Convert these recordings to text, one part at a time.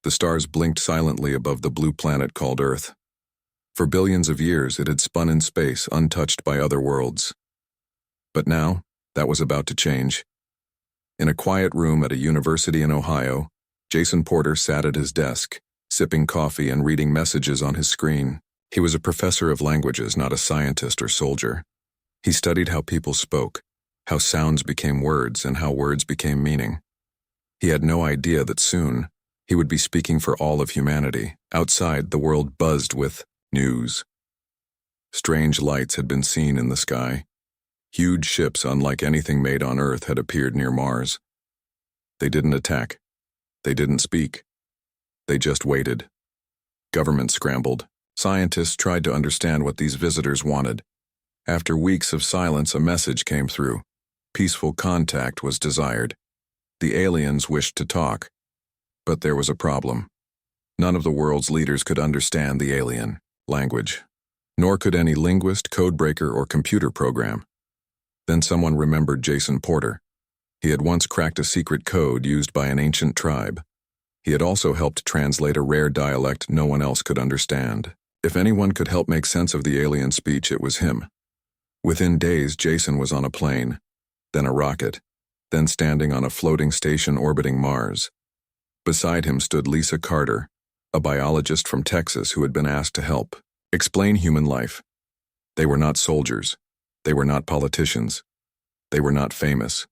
The stars blinked silently above the blue planet called Earth. For billions of years, it had spun in space, untouched by other worlds. But now, that was about to change. In a quiet room at a university in Ohio, Jason Porter sat at his desk, sipping coffee and reading messages on his screen. He was a professor of languages, not a scientist or soldier. He studied how people spoke, how sounds became words, and how words became meaning. He had no idea that soon, he would be speaking for all of humanity. Outside, the world buzzed with news. Strange lights had been seen in the sky. Huge ships unlike anything made on Earth had appeared near Mars. They didn't attack. They didn't speak. They just waited. Government scrambled. Scientists tried to understand what these visitors wanted. After weeks of silence, a message came through. Peaceful contact was desired. The aliens wished to talk. But there was a problem. None of the world's leaders could understand the alien language, nor could any linguist, codebreaker, or computer program. Then someone remembered Jason Porter. He had once cracked a secret code used by an ancient tribe. He had also helped translate a rare dialect no one else could understand. If anyone could help make sense of the alien speech, it was him. Within days, Jason was on a plane, then a rocket, then standing on a floating station orbiting Mars. Beside him stood Lisa Carter, a biologist from Texas who had been asked to help explain human life. They were not soldiers. They were not politicians. They were not famous.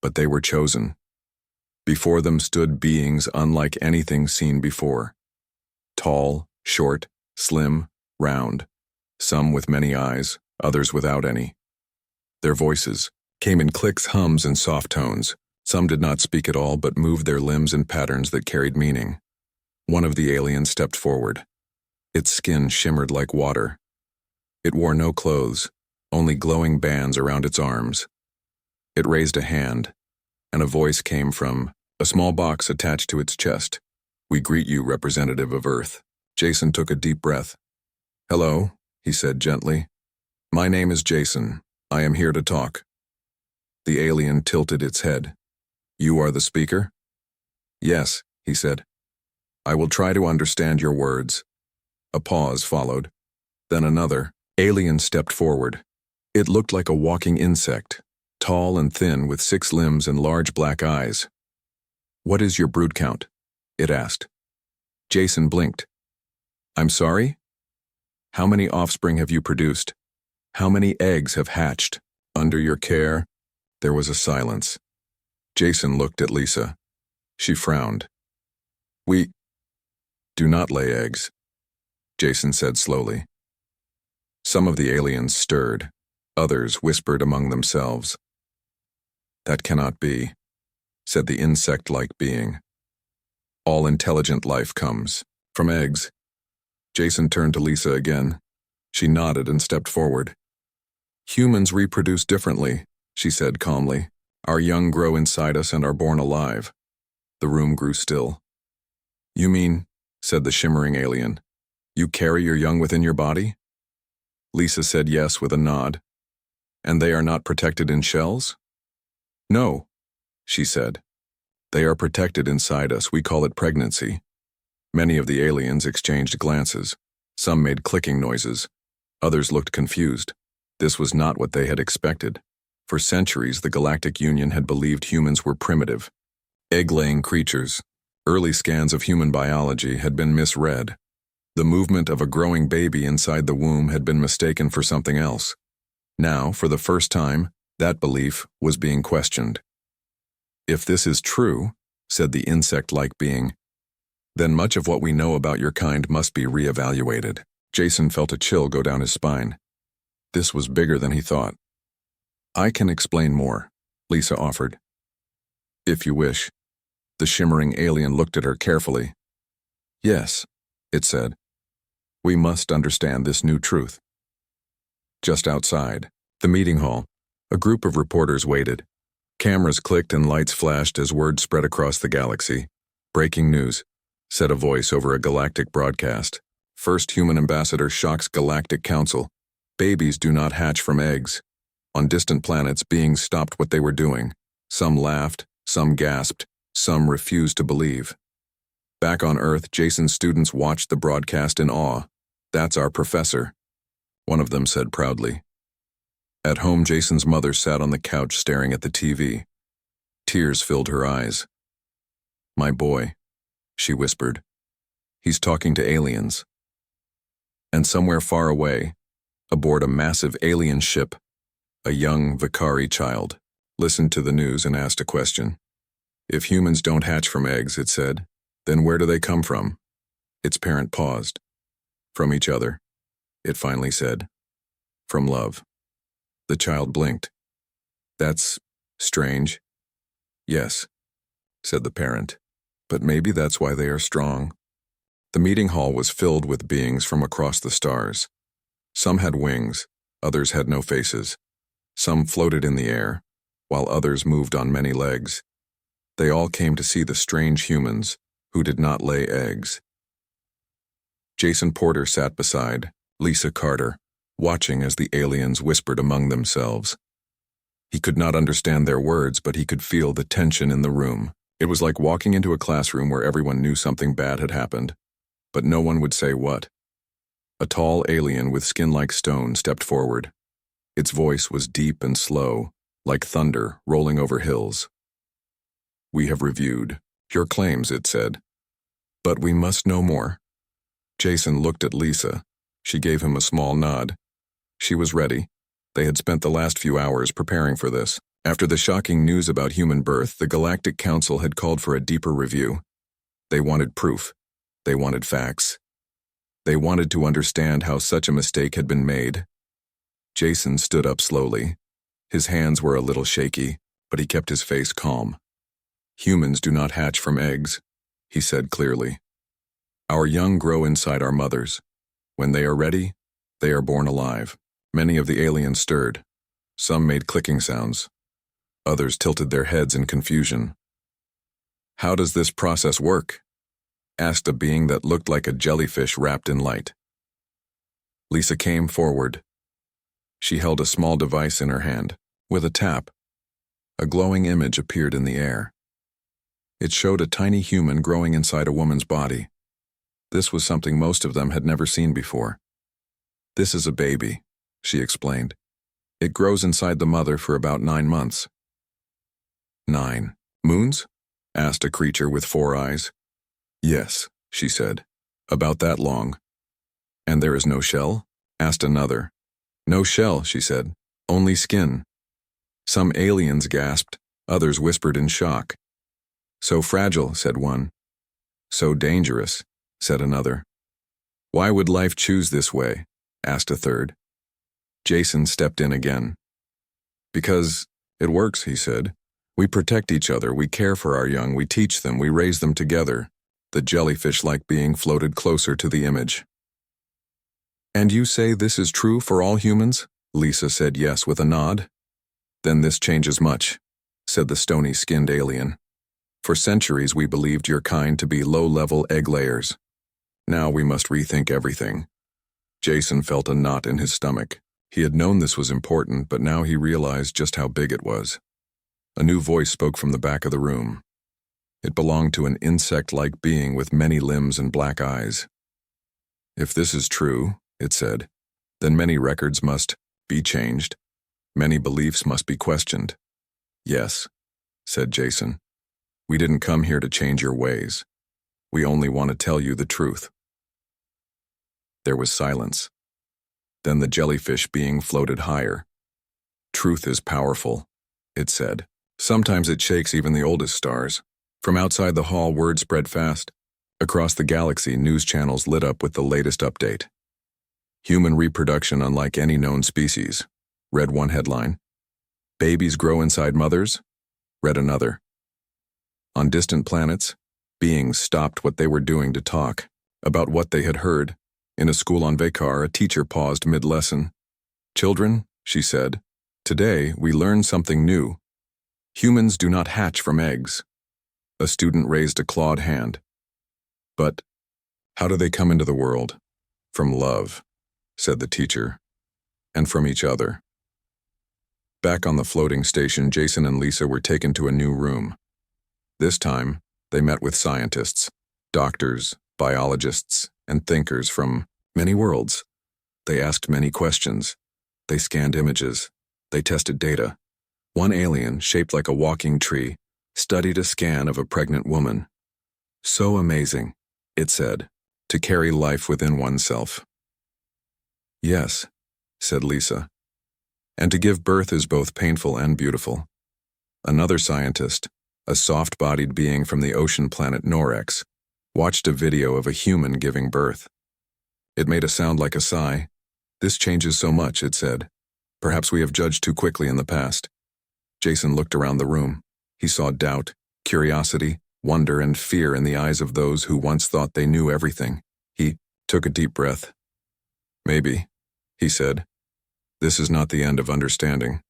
But they were chosen. Before them stood beings unlike anything seen before. Tall, short, slim, round. Some with many eyes, others without any. Their voices came in clicks, hums, and soft tones. Some did not speak at all but moved their limbs in patterns that carried meaning. One of the aliens stepped forward. Its skin shimmered like water. It wore no clothes, only glowing bands around its arms. It raised a hand, and a voice came from a small box attached to its chest. "We greet you, representative of Earth." Jason took a deep breath. "Hello," he said gently. "My name is Jason. I am here to talk." The alien tilted its head. "You are the speaker?" "Yes," he said. "I will try to understand your words." A pause followed. Then another. Alien stepped forward. It looked like a walking insect, tall and thin with 6 limbs and large black eyes. "What is your brood count?" it asked. Jason blinked. "I'm sorry? How many offspring have you produced? How many eggs have hatched? Under your care?" There was a silence. Jason looked at Lisa. She frowned. "We do not lay eggs," Jason said slowly. Some of the aliens stirred. Others whispered among themselves. "That cannot be," said the insect-like being. "All intelligent life comes from eggs." Jason turned to Lisa again. She nodded and stepped forward. "Humans reproduce differently," she said calmly. "Our young grow inside us and are born alive." The room grew still. "You mean," said the shimmering alien, "you carry your young within your body?" Lisa said yes with a nod. "And they are not protected in shells?" "No," she said. "They are protected inside us. We call it pregnancy." Many of the aliens exchanged glances. Some made clicking noises. Others looked confused. This was not what they had expected. For centuries, the Galactic Union had believed humans were primitive, egg-laying creatures. Early scans of human biology had been misread. The movement of a growing baby inside the womb had been mistaken for something else. Now, for the first time, that belief was being questioned. "If this is true," said the insect-like being, "then much of what we know about your kind must be reevaluated." Jason felt a chill go down his spine. This was bigger than he thought. "I can explain more," Lisa offered. "If you wish." The shimmering alien looked at her carefully. "Yes," it said. "We must understand this new truth." Just outside, the meeting hall, a group of reporters waited. Cameras clicked and lights flashed as word spread across the galaxy. "Breaking news," said a voice over a galactic broadcast. "First human ambassador shocks Galactic Council. Babies do not hatch from eggs." On distant planets, beings stopped what they were doing. Some laughed, some gasped, some refused to believe. Back on Earth, Jason's students watched the broadcast in awe. "That's our professor," one of them said proudly. At home, Jason's mother sat on the couch staring at the TV. Tears filled her eyes. "My boy," she whispered. "He's talking to aliens." And somewhere far away, aboard a massive alien ship, a young Vakari child listened to the news and asked a question. "If humans don't hatch from eggs," it said, "then where do they come from?" Its parent paused. "From each other," it finally said. "From love." The child blinked. "That's strange." "Yes," said the parent, "but maybe that's why they are strong." The meeting hall was filled with beings from across the stars. Some had wings, others had no faces. Some floated in the air, while others moved on many legs. They all came to see the strange humans who did not lay eggs. Jason Porter sat beside Lisa Carter, watching as the aliens whispered among themselves. He could not understand their words, but he could feel the tension in the room. It was like walking into a classroom where everyone knew something bad had happened, but no one would say what. A tall alien with skin like stone stepped forward. Its voice was deep and slow, like thunder rolling over hills. "We have reviewed your claims," it said, "but we must know more." Jason looked at Lisa. She gave him a small nod. She was ready. They had spent the last few hours preparing for this. After the shocking news about human birth, the Galactic Council had called for a deeper review. They wanted proof. They wanted facts. They wanted to understand how such a mistake had been made. Jason stood up slowly. His hands were a little shaky, but he kept his face calm. "Humans do not hatch from eggs," he said clearly. "Our young grow inside our mothers. When they are ready, they are born alive." Many of the aliens stirred. Some made clicking sounds. Others tilted their heads in confusion. "How does this process work?" asked a being that looked like a jellyfish wrapped in light. Lisa came forward. She held a small device in her hand. With a tap, a glowing image appeared in the air. It showed a tiny human growing inside a woman's body. This was something most of them had never seen before. "This is a baby," she explained. "It grows inside the mother for about 9 months. 9 moons? Asked a creature with 4 eyes. "Yes," she said. "About that long." "And there is no shell?" asked another. "No shell," she said. "Only skin." Some aliens gasped, others whispered in shock. "So fragile," said one. "So dangerous," said another. "Why would life choose this way?" asked a third. Jason stepped in again. "Because it works," he said. "We protect each other, we care for our young, we teach them, we raise them together." The jellyfish-like being floated closer to the image. "And you say this is true for all humans?" Lisa said yes with a nod. "Then this changes much," said the stony-skinned alien. "For centuries we believed your kind to be low-level egg layers. Now we must rethink everything." Jason felt a knot in his stomach. He had known this was important, but now he realized just how big it was. A new voice spoke from the back of the room. It belonged to an insect-like being with many limbs and black eyes. "If this is true," it said, "then many records must be changed. Many beliefs must be questioned." "Yes," said Jason. "We didn't come here to change your ways. We only want to tell you the truth." There was silence. Then the jellyfish being floated higher. "Truth is powerful," it said. "Sometimes it shakes even the oldest stars." From outside the hall, word spread fast. Across the galaxy, news channels lit up with the latest update. "Human reproduction unlike any known species," read one headline. "Babies grow inside mothers," read another. On distant planets, beings stopped what they were doing to talk about what they had heard. In a school on Vakar, a teacher paused mid-lesson. "Children," she said, "today we learn something new. Humans do not hatch from eggs." A student raised a clawed hand. "But how do they come into the world?" "From love," said the teacher, "and from each other." Back on the floating station, Jason and Lisa were taken to a new room. This time, they met with scientists. Doctors, biologists, and thinkers from many worlds. They asked many questions. They scanned images. They tested data. One alien, shaped like a walking tree, studied a scan of a pregnant woman. So amazing, it said, to carry life within oneself. Yes, said Lisa. And to give birth is both painful and beautiful. Another scientist, a soft-bodied being from the ocean planet Orcs, watched a video of a human giving birth. It made a sound like a sigh. This changes so much, it said. Perhaps we have judged too quickly in the past. Jason looked around the room. He saw doubt, curiosity, wonder, and fear in the eyes of those who once thought they knew everything. He took a deep breath. Maybe, he said, this is not the end of understanding.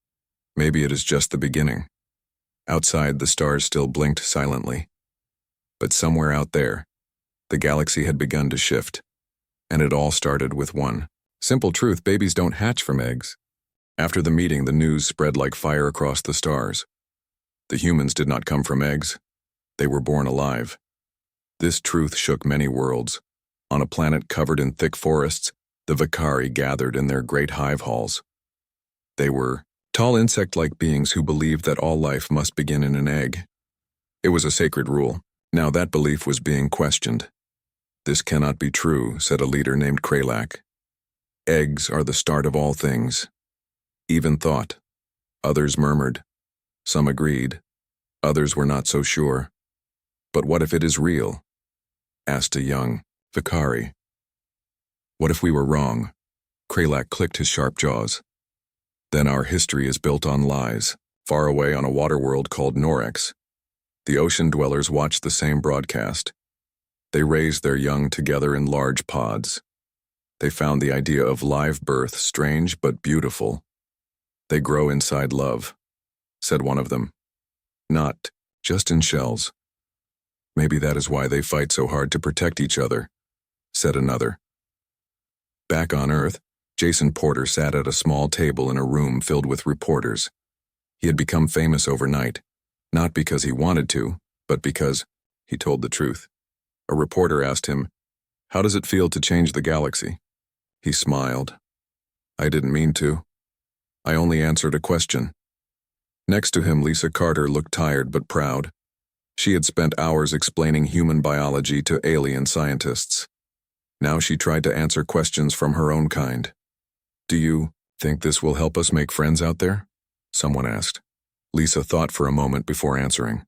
Maybe it is just the beginning. Outside, the stars still blinked silently. But somewhere out there, the galaxy had begun to shift. And it all started with one simple truth: babies don't hatch from eggs. After the meeting, the news spread like fire across the stars. The humans did not come from eggs. They were born alive. This truth shook many worlds. On a planet covered in thick forests, the Vakari gathered in their great hive halls. They were tall insect-like beings who believed that all life must begin in an egg. It was a sacred rule. Now that belief was being questioned. This cannot be true, said a leader named Galactic. Eggs are the start of all things. Even thought. Others murmured. Some agreed. Others were not so sure. But what if it is real? Asked a young Vakari. What if we were wrong? Galactic clicked his sharp jaws. Then our history is built on lies. Far away on a water world called Orcs, the ocean dwellers watched the same broadcast. They raised their young together in large pods. They found the idea of live birth strange but beautiful. They grow inside love, said one of them. Not just in shells. Maybe that is why they fight so hard to protect each other, said another. Back on Earth, Jason Porter sat at a small table in a room filled with reporters. He had become famous overnight, not because he wanted to, but because he told the truth. A reporter asked him, "How does it feel to change the galaxy?" He smiled. "I didn't mean to. I only answered a question." Next to him, Lisa Carter looked tired but proud. She had spent hours explaining human biology to alien scientists. Now she tried to answer questions from her own kind. "Do you think this will help us make friends out there?" someone asked. Lisa thought for a moment before answering.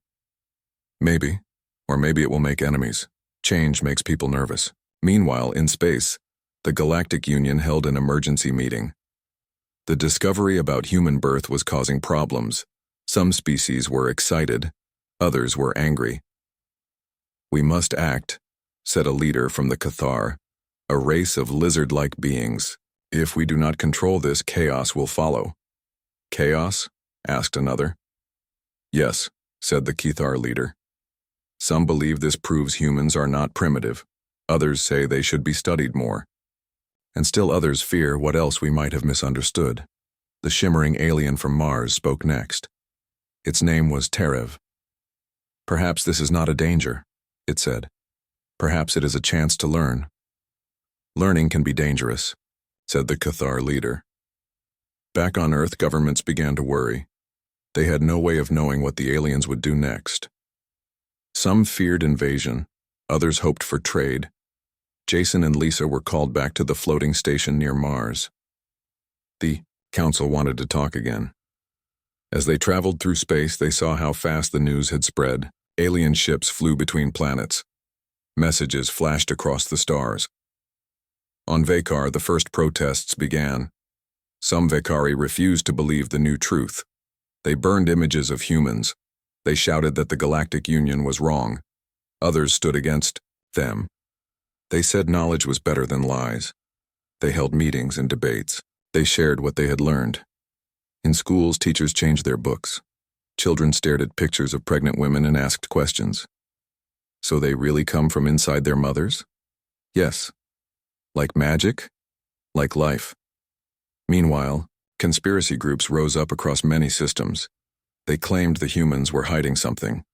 "Maybe, or maybe it will make enemies. Change makes people nervous." Meanwhile, in space, the Galactic Union held an emergency meeting. The discovery about human birth was causing problems. Some species were excited, others were angry. "We must act," said a leader from the Cathar, a race of lizard-like beings. "If we do not control this, chaos will follow." "Chaos?" asked another. "Yes," said the Cathar leader. "Some believe this proves humans are not primitive. Others say they should be studied more. And still others fear what else we might have misunderstood." The shimmering alien from Mars spoke next. Its name was Terev. "Perhaps this is not a danger," it said. "Perhaps it is a chance to learn." "Learning can be dangerous," said the Cathar leader. Back on Earth, governments began to worry. They had no way of knowing what the aliens would do next. Some feared invasion, others hoped for trade. Jason and Lisa were called back to the floating station near Mars. The council wanted to talk again. As they traveled through space, they saw how fast the news had spread. Alien ships flew between planets. Messages flashed across the stars. On Vakar, the first protests began. Some Vakari refused to believe the new truth. They burned images of humans. They shouted that the Galactic Union was wrong. Others stood against them. They said knowledge was better than lies. They held meetings and debates. They shared what they had learned. In schools, teachers changed their books. Children stared at pictures of pregnant women and asked questions. So they really come from inside their mothers? Yes. Like magic? Like life. Meanwhile, conspiracy groups rose up across many systems. They claimed the humans were hiding something.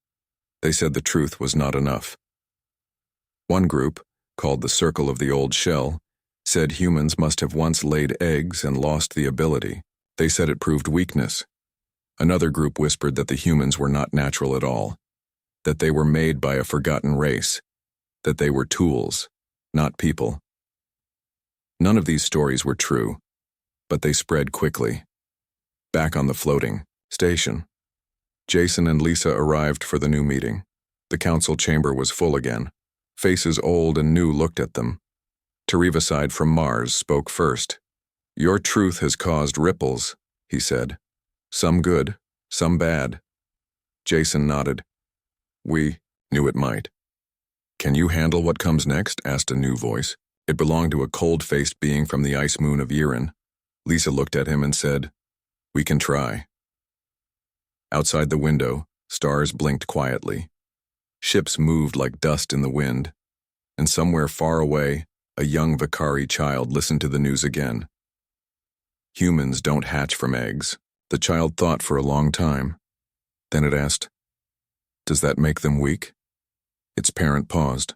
They said the truth was not enough. One group, called the Circle of the Old Shell, said humans must have once laid eggs and lost the ability. They said it proved weakness. Another group whispered that the humans were not natural at all, that they were made by a forgotten race, that they were tools, not people. None of these stories were true, but they spread quickly. Back on the floating station, Jason and Lisa arrived for the new meeting. The council chamber was full again. Faces old and new looked at them. Terivaside from Mars spoke first. "Your truth has caused ripples," he said. "Some good, some bad." Jason nodded. "We knew it might." "Can you handle what comes next?" asked a new voice. It belonged to a cold-faced being from the ice moon of Yiren. Lisa looked at him and said, "We can try." Outside the window, stars blinked quietly. Ships moved like dust in the wind, and somewhere far away, a young Vakari child listened to the news again. "Humans don't hatch from eggs." The child thought for a long time. Then it asked, "Does that make them weak?" Its parent paused.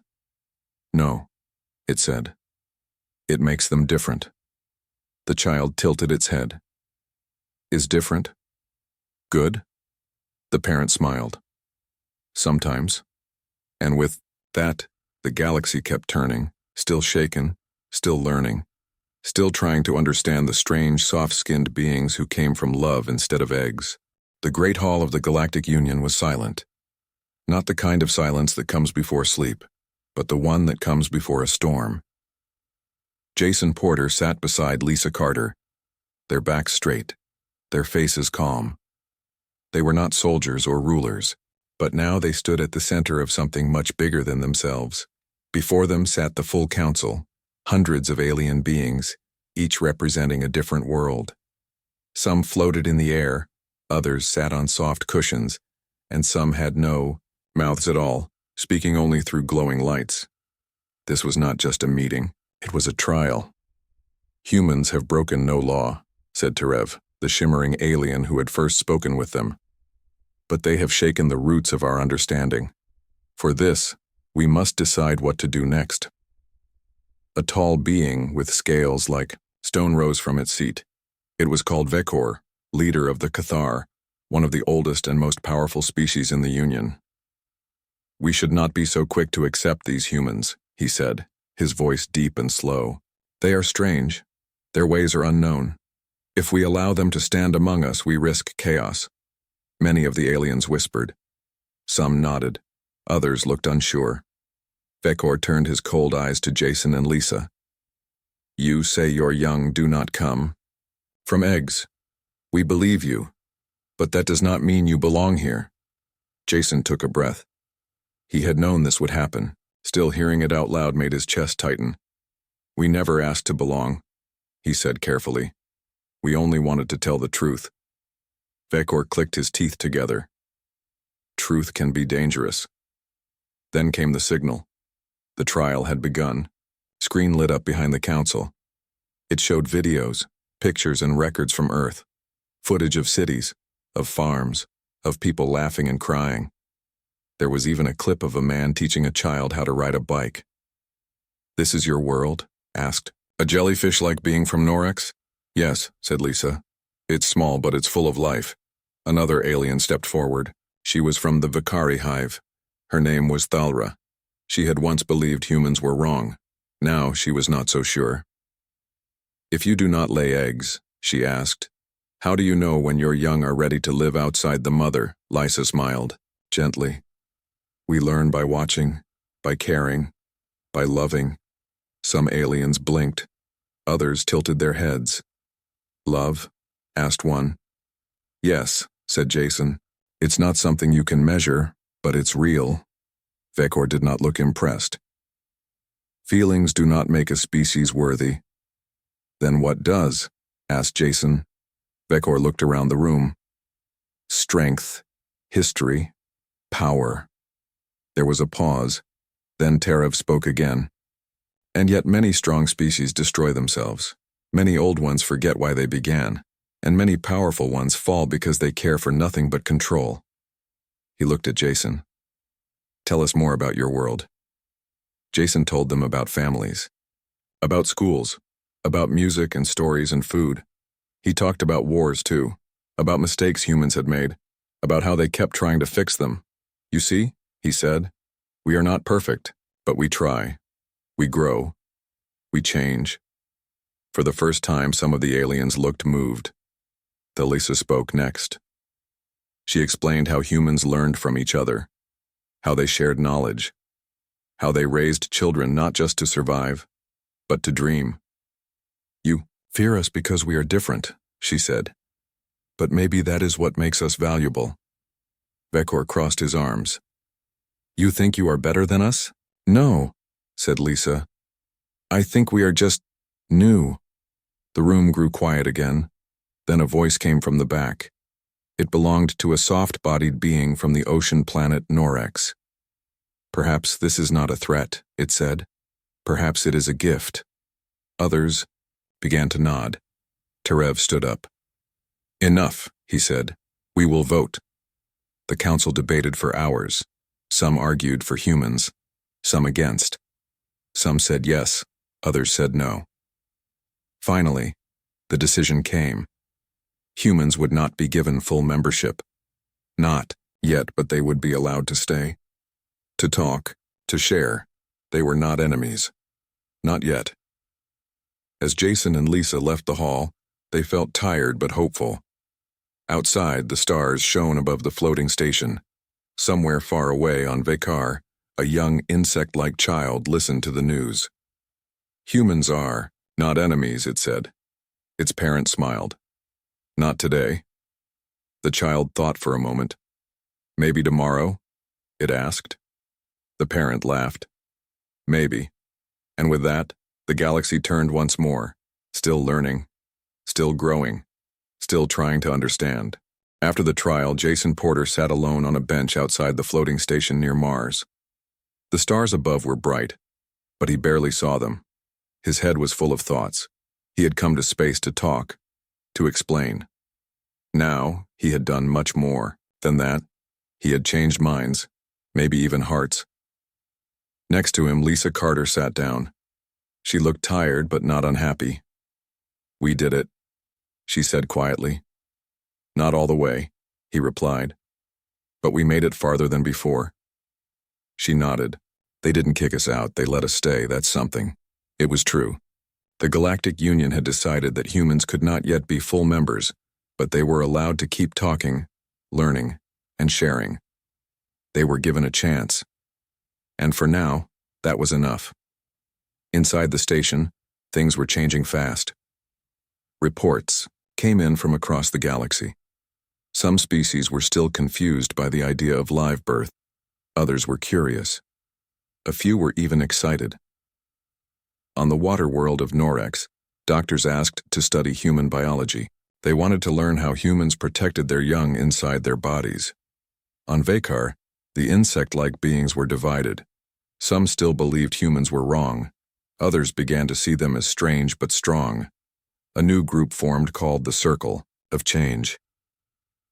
"No," it said. "It makes them different." The child tilted its head. "Is different good?" The parent smiled. "Sometimes." And with that, the galaxy kept turning, still shaken, still learning, still trying to understand the strange, soft-skinned beings who came from love instead of eggs. The Great Hall of the Galactic Union was silent. Not the kind of silence that comes before sleep, but the one that comes before a storm. Jason Porter sat beside Lisa Carter, their backs straight, their faces calm. They were not soldiers or rulers, but now they stood at the center of something much bigger than themselves. Before them sat the full council, hundreds of alien beings, each representing a different world. Some floated in the air, others sat on soft cushions, and some had no mouths at all, speaking only through glowing lights. This was not just a meeting, it was a trial. "Humans have broken no law," said Terev, the shimmering alien who had first spoken with them. "But they have shaken the roots of our understanding. For this, we must decide what to do next." A tall being with scales like stone rose from its seat. It was called Vekor, leader of the Cathar, one of the oldest and most powerful species in the Union. "We should not be so quick to accept these humans," he said, his voice deep and slow. "They are strange. Their ways are unknown. If we allow them to stand among us, we risk chaos." Many of the aliens whispered. Some nodded. Others looked unsure. Vekor turned his cold eyes to Jason and Lisa. "You say your young do not come from eggs. We believe you, but that does not mean you belong here." Jason took a breath. He had known this would happen. Still, hearing it out loud made his chest tighten. "We never asked to belong," he said carefully. "We only wanted to tell the truth." Vekor clicked his teeth together. Truth can be dangerous. Then came the signal. The trial had begun. Screen lit up behind the council. It showed videos, pictures and records from Earth. Footage of cities, of farms, of people laughing and crying. There was even a clip of a man teaching a child how to ride a bike. "This is your world?" asked. "A jellyfish-like being from Norex?" "Yes," said Lisa. "It's small, but it's full of life." Another alien stepped forward. She was from the Vakari hive. Her name was Thalra. She had once believed humans were wrong. Now she was not so sure. "If you do not lay eggs," she asked, "how do you know when your young are ready to live outside the mother?" Lisa smiled, gently. "We learn by watching, by caring, by loving." Some aliens blinked. Others tilted their heads. "Love?" asked one. "Yes," said Jason. "It's not something you can measure, but it's real." Vekor did not look impressed. "Feelings do not make a species worthy." "Then what does?" asked Jason. Vekor looked around the room. "Strength, history, power." There was a pause. Then Terev spoke again. "And yet many strong species destroy themselves. Many old ones forget why they began. And many powerful ones fall because they care for nothing but control." He looked at Jason. "Tell us more about your world." Jason told them about families, about schools, about music and stories and food. He talked about wars too, about mistakes humans had made, about how they kept trying to fix them. You see, he said, we are not perfect, but we try. We grow. We change. For the first time, some of the aliens looked moved. Lisa spoke next. She explained how humans learned from each other, how they shared knowledge, how they raised children not just to survive, but to dream. You fear us because we are different, she said. But maybe that is what makes us valuable. Vekor crossed his arms. You think you are better than us? No, said Lisa. I think we are just new. The room grew quiet again. Then a voice came from the back. It belonged to a soft-bodied being from the ocean planet Orcs. Perhaps this is not a threat, it said. Perhaps it is a gift. Others began to nod. Terev stood up. Enough, he said. We will vote. The council debated for hours. Some argued for humans, some against. Some said yes, others said no. Finally, the decision came. Humans would not be given full membership. Not yet, but they would be allowed to stay. To talk, to share. They were not enemies. Not yet. As Jason and Lisa left the hall, they felt tired but hopeful. Outside, the stars shone above the floating station. Somewhere far away on Vekar, a young insect-like child listened to the news. Humans are not enemies, it said. Its parent smiled. Not today. The child thought for a moment. Maybe tomorrow? It asked. The parent laughed. Maybe. And with that, the galaxy turned once more, still learning, still growing, still trying to understand. After the trial, Jason Porter sat alone on a bench outside the floating station near Mars. The stars above were bright, but he barely saw them. His head was full of thoughts. He had come to space to talk, to explain. Now, he had done much more than that. He had changed minds, maybe even hearts. Next to him, Lisa Carter sat down. She looked tired but not unhappy. We did it, she said quietly. Not all the way, he replied. But we made it farther than before. She nodded. They didn't kick us out, they let us stay, that's something. It was true. The Galactic Union had decided that humans could not yet be full members, but they were allowed to keep talking, learning, and sharing. They were given a chance. And for now, that was enough. Inside the station, things were changing fast. Reports came in from across the galaxy. Some species were still confused by the idea of live birth. Others were curious. A few were even excited. On the water world of Norex, doctors asked to study human biology. They wanted to learn how humans protected their young inside their bodies. On Vekar, the insect-like beings were divided. Some still believed humans were wrong. Others began to see them as strange but strong. A new group formed called the Circle of Change.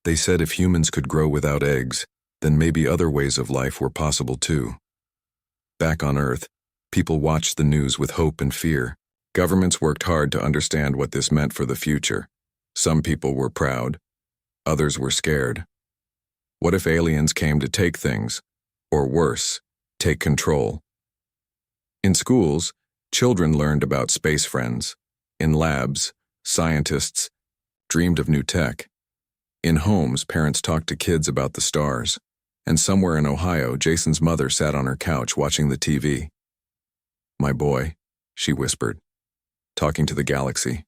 They said if humans could grow without eggs, then maybe other ways of life were possible too. Back on Earth, people watched the news with hope and fear. Governments worked hard to understand what this meant for the future. Some people were proud. Others were scared. What if aliens came to take things, or worse, take control? In schools, children learned about space friends. In labs, scientists dreamed of new tech. In homes, parents talked to kids about the stars. And somewhere in Ohio, Jason's mother sat on her couch watching the TV. My boy, she whispered, talking to the galaxy.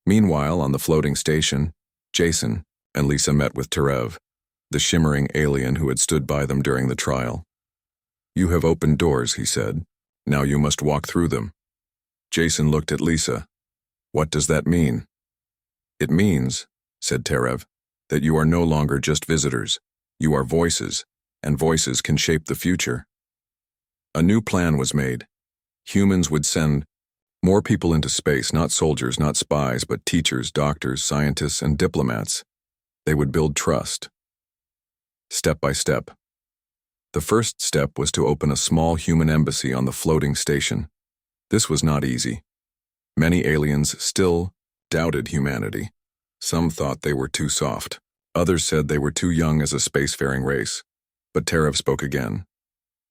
Meanwhile, on the floating station, Jason and Lisa met with Terev, the shimmering alien who had stood by them during the trial. You have opened doors, he said. Now you must walk through them. Jason looked at Lisa. What does that mean? It means, said Terev, that you are no longer just visitors. You are voices, and voices can shape the future. A new plan was made. Humans would send more people into space, not soldiers, not spies, but teachers, doctors, scientists, and diplomats. They would build trust. Step by step. The first step was to open a small human embassy on the floating station. This was not easy. Many aliens still doubted humanity. Some thought they were too soft. Others said they were too young as a spacefaring race. But Terev spoke again.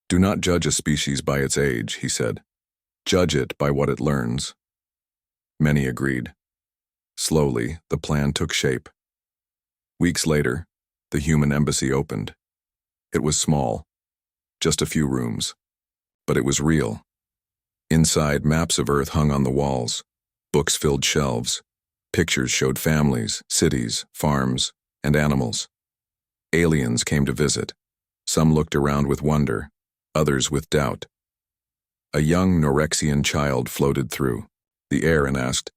"Do not judge a species by its age," he said. "Judge it by what it learns." Many agreed. Slowly, the plan took shape. Weeks later, the human embassy opened. It was small, just a few rooms. But it was real. Inside, maps of Earth hung on the walls. Books filled shelves. Pictures showed families, cities, farms, and animals. Aliens came to visit. Some looked around with wonder, others with doubt. A young Norexian child floated through the air and asked,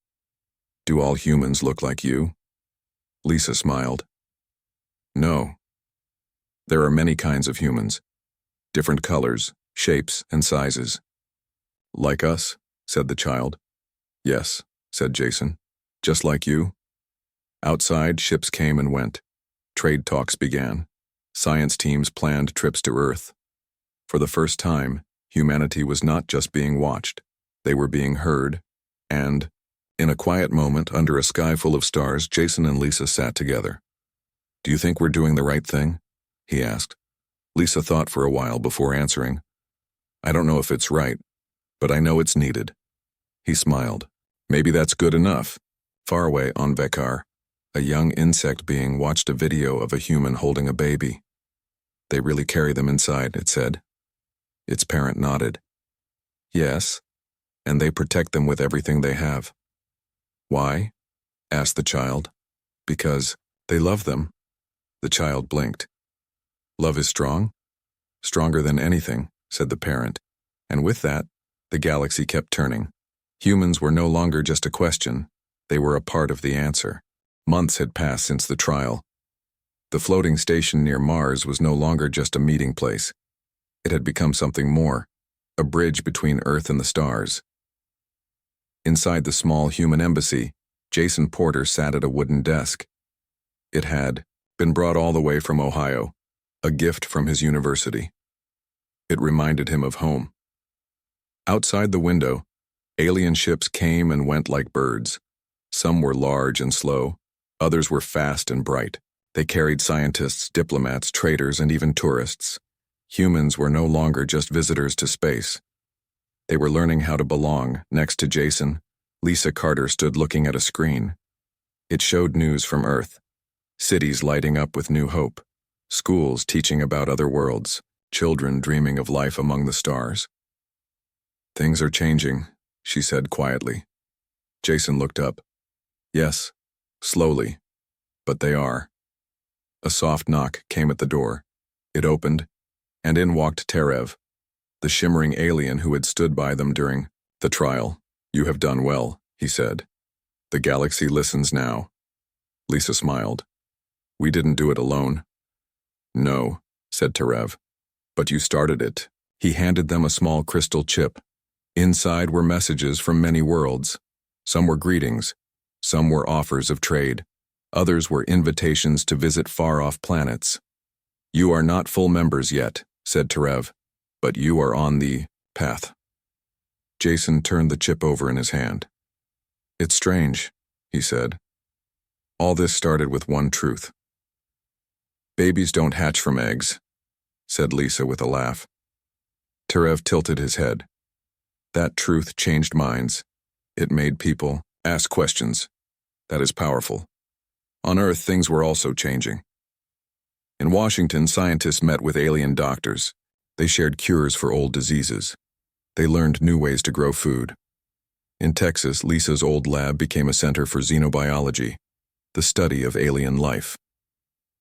"Do all humans look like you?" Lisa smiled. "No. There are many kinds of humans, different colors, shapes, and sizes." "Like us?" said the child. "Yes," said Jason. "Just like you?" Outside, ships came and went. Trade talks began. Science teams planned trips to Earth. For the first time, humanity was not just being watched. They were being heard, and, in a quiet moment under a sky full of stars, Jason and Lisa sat together. "Do you think we're doing the right thing?" he asked. Lisa thought for a while before answering. "I don't know if it's right, but I know it's needed." He smiled. "Maybe that's good enough." Far away on Vekar, a young insect being watched a video of a human holding a baby. "They really carry them inside," it said. Its parent nodded. "Yes, and they protect them with everything they have." "Why?" asked the child. "Because they love them." The child blinked. "Love is strong?" "Stronger than anything," said the parent. And with that, the galaxy kept turning. Humans were no longer just a question. They were a part of the answer. Months had passed since the trial. The floating station near Mars was no longer just a meeting place. It had become something more, a bridge between Earth and the stars. Inside the small human embassy, Jason Porter sat at a wooden desk. It had been brought all the way from Ohio, a gift from his university. It reminded him of home. Outside the window, alien ships came and went like birds. Some were large and slow, others were fast and bright. They carried scientists, diplomats, traders, and even tourists. Humans were no longer just visitors to space. They were learning how to belong. Next to Jason, Lisa Carter stood looking at a screen. It showed news from Earth. Cities lighting up with new hope. Schools teaching about other worlds. Children dreaming of life among the stars. "Things are changing," she said quietly. Jason looked up. "Yes, slowly, but they are." A soft knock came at the door. It opened, and in walked Terev, the shimmering alien who had stood by them during the trial. "You have done well," he said. "The galaxy listens now." Lisa smiled. "We didn't do it alone." "No," said Terev. "But you started it." He handed them a small crystal chip. Inside were messages from many worlds. Some were greetings. Some were offers of trade. Others were invitations to visit far-off planets. "You are not full members yet," said Terev, "but you are on the path." Jason turned the chip over in his hand. "It's strange," he said. "All this started with one truth." "Babies don't hatch from eggs," said Lisa with a laugh. Terev tilted his head. "That truth changed minds. It made people ask questions. That is powerful. On Earth, things were also changing. In Washington, scientists met with alien doctors. They shared cures for old diseases. They learned new ways to grow food. In Texas, Lisa's old lab became a center for xenobiology, the study of alien life.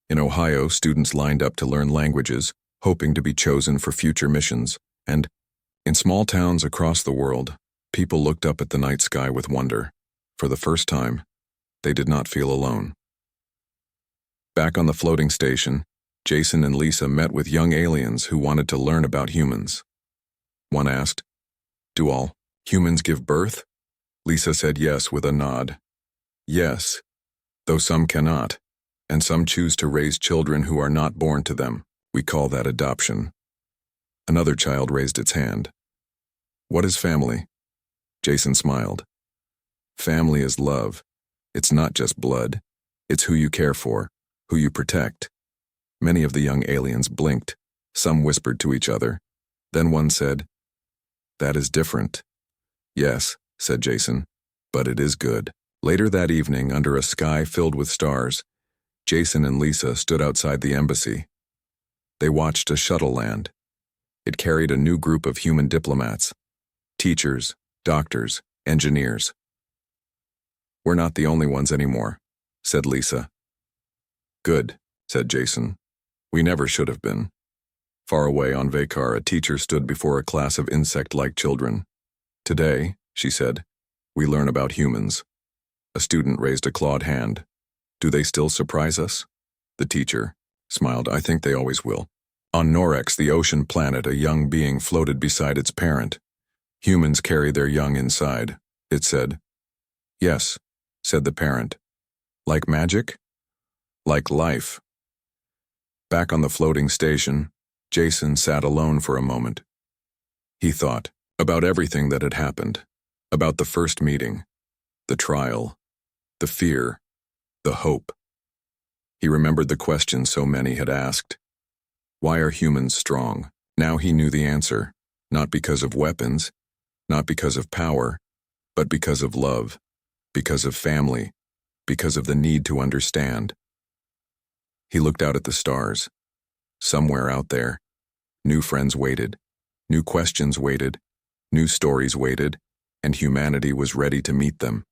In Ohio, students lined up to learn languages, hoping to be chosen for future missions. And in small towns across the world, people looked up at the night sky with wonder. For the first time, they did not feel alone. Back on the floating station, Jason and Lisa met with young aliens who wanted to learn about humans. One asked, "Do all humans give birth?" Lisa said yes with a nod. "Yes, though some cannot, and some choose to raise children who are not born to them. We call that adoption." Another child raised its hand. What is family? Jason smiled. Family is love. It's not just blood. It's who you care for, who you protect. Many of the young aliens blinked. Some whispered to each other. Then one said, "That is different." "Yes," said Jason, "but it is good." Later that evening, under a sky filled with stars, Jason and Lisa stood outside the embassy. They watched a shuttle land. It carried a new group of human diplomats, teachers, doctors, engineers. "We're not the only ones anymore," said Lisa. "Good," said Jason. "We never should have been." Far away on Vakar, a teacher stood before a class of insect-like children. "Today," she said, "we learn about humans." A student raised a clawed hand. "Do they still surprise us?" The teacher smiled. "I think they always will." On Norex, the ocean planet, a young being floated beside its parent. "Humans carry their young inside," it said. "Yes," said the parent. "Like magic?" "Like life." Back on the floating station, Jason sat alone for a moment. He thought about everything that had happened, about the first meeting, the trial, the fear, the hope. He remembered the question so many had asked. Why are humans strong? Now he knew the answer, not because of weapons, not because of power, but because of love, because of family, because of the need to understand. He looked out at the stars. Somewhere out there, new friends waited, new questions waited, new stories waited, and humanity was ready to meet them.